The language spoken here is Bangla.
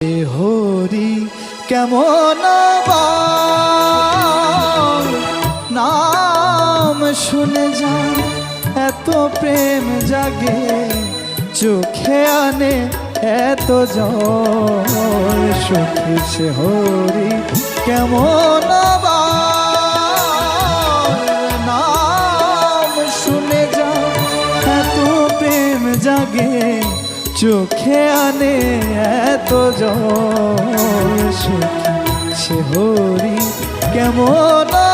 হরি কেমন নাম শুনে যা এত প্রেম জাগে চোখে আনে এত জল সখী সে হরি কেমন নাম শুনে যা এত প্রেম জাগে চোখে আনে এত জল সখী সে হরি কেমন